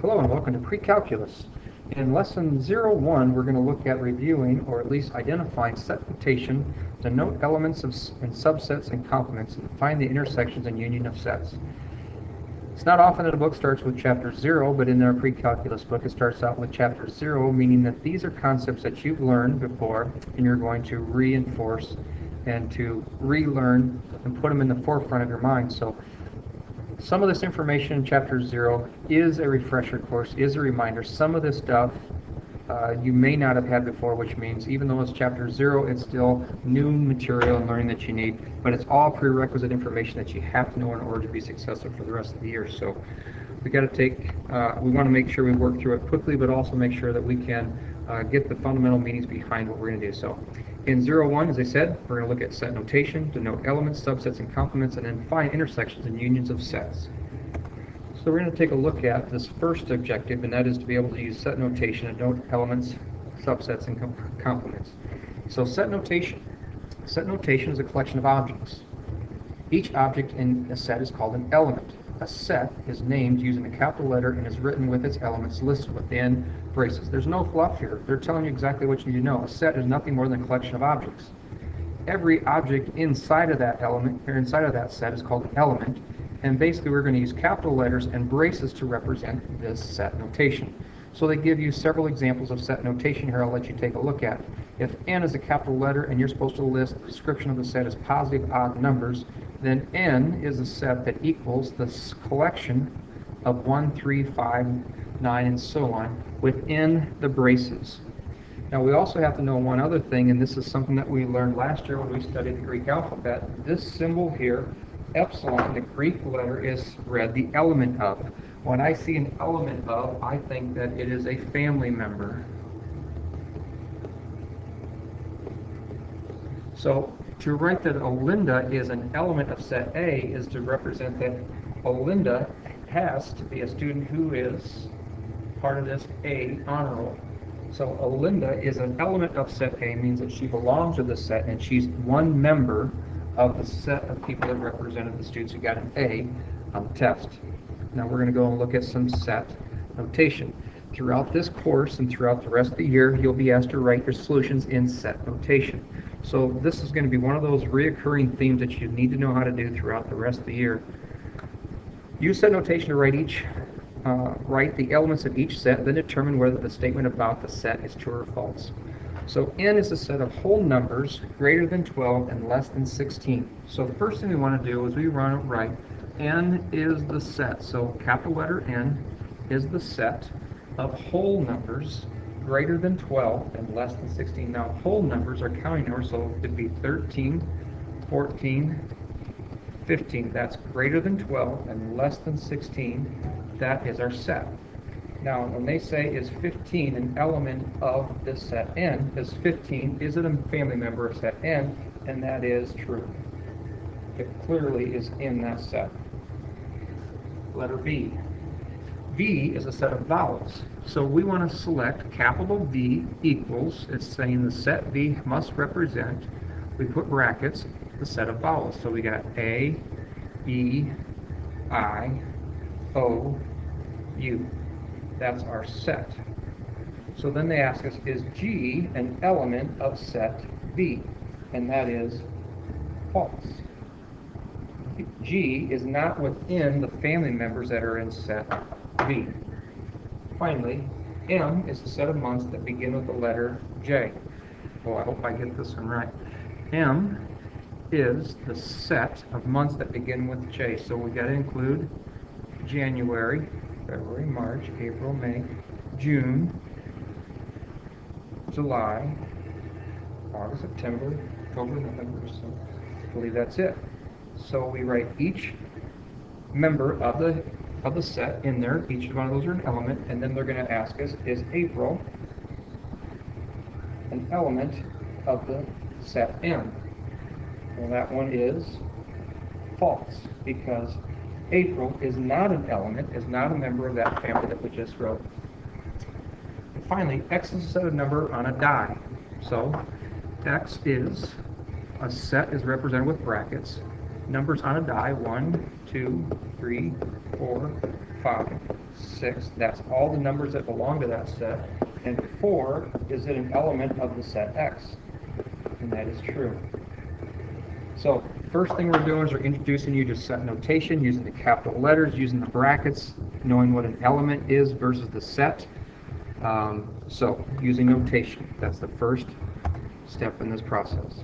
Hello and welcome to Pre-Calculus. In Lesson 01, we're going to look at reviewing, or at least identifying, set notation, denote elements and subsets and complements, and find the intersections and union of sets. It's not often that a book starts with Chapter 0, but in our Pre-Calculus book it starts out with Chapter 0, meaning that these are concepts that you've learned before, and you're going to reinforce and to relearn and put them in the forefront of your mind. So some of this information in Chapter 0 is a refresher course, is a reminder. Some of this stuff you may not have had before, which means even though it's Chapter 0, it's still new material and learning that you need, but it's all prerequisite information that you have to know in order to be successful for the rest of the year. So we got to we want to make sure we work through it quickly, but also make sure that we can get the fundamental meanings behind what we're going to do. So in 01, as I said, we're going to look at set notation, denote elements, subsets, and complements, and then find intersections and unions of sets. So we're going to take a look at this first objective, and that is to be able to use set notation and denote elements, subsets, and complements. So set notation. Set notation is a collection of objects. Each object in a set is called an element. A set is named using a capital letter and is written with its elements listed within braces. There's no fluff here. They're telling you exactly what you need to know. A set is nothing more than a collection of objects. Every object inside of that element, or inside of that set, is called an element. And basically we're going to use capital letters and braces to represent this set notation. So they give you several examples of set notation here. I'll let you take a look at. If N is a capital letter and you're supposed to list the description of the set as positive odd numbers, then N is a set that equals this collection of 1, 3, 5, 9, and so on within the braces. Now we also have to know one other thing, and this is something that we learned last year when we studied the Greek alphabet. This symbol here, epsilon, the Greek letter, is read the element of. When I see an element of, I think that it is a family member. So to write that Olinda is an element of set A is to represent that Olinda has to be a student who is part of this A honor roll. So Olinda is an element of set A, means that she belongs to the set and she's one member of the set of people that represented the students who got an A on the test. Now we're going to go and look at some set notation. Throughout this course and throughout the rest of the year, you'll be asked to write your solutions in set notation. So this is going to be one of those reoccurring themes that you need to know how to do throughout the rest of the year. Use set notation to write the elements of each set, then determine whether the statement about the set is true or false. So N is a set of whole numbers greater than 12 and less than 16. So the first thing we want to do is we want to write N is the set. So capital letter N is the set of whole numbers greater than 12 and less than 16. Now whole numbers are counting numbers, so it could be 13, 14, 15. That's greater than 12 and less than 16. That is our set. Now, when they say is 15 an element of this set N, is 15, is it a family member of set N? And that is true. It clearly is in that set. Letter B. V is a set of vowels. So we want to select capital V equals, it's saying the set V must represent, we put brackets, the set of vowels. So we got A, E, I, O, U. That's our set. So then they ask us, is G an element of set V? And that is false. G is not within the family members that are in set V. Finally, M is a set of months that begin with the letter J. Oh, I hope I get this one right. M is the set of months that begin with J. So we got to include January, February, March, April, May, June, July, August, September, October, November. So I believe that's it. So we write each member of the set in there. Each one of those are an element, and then they're going to ask us, is April an element of the set M? Well, that one is false, because April is not an element, is not a member of that family that we just wrote. And finally, X is a set of number on a die. So X is a set is represented with brackets. Numbers on a die, 1, 2, 3, 4, 5, 6, that's all the numbers that belong to that set, and 4, is it an element of the set X? And that is true. So first thing we're doing is we're introducing you to set notation using the capital letters, using the brackets, knowing what an element is versus the set. So using notation, that's the first step in this process.